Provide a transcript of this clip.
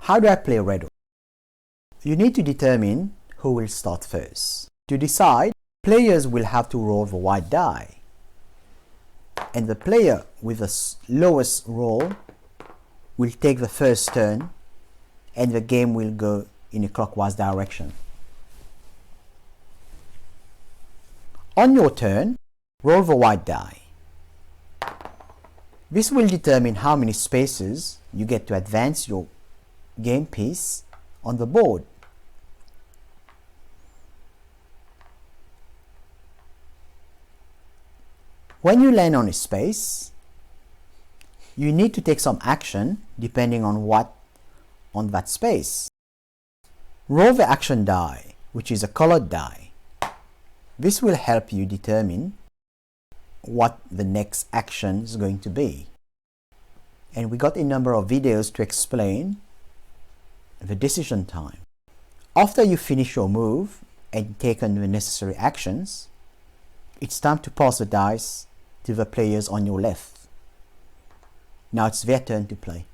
How do I play REDL? You need to determine who will start first. To decide, players will have to roll the white die, and the player with the lowest roll will take the first turn, and the game will go in a clockwise direction. On your turn, roll the white die. This will determine how many spaces you get to advance your game piece on the board. When you land on a space, you need to take some action depending on what on that space. Roll the action die, which is a colored die. This will help you determine what the next action is going to be. And we got a number of videos to explain the decision time. After you finish your move and taken the necessary actions, it's time to pass the dice to the players on your left. Now it's their turn to play.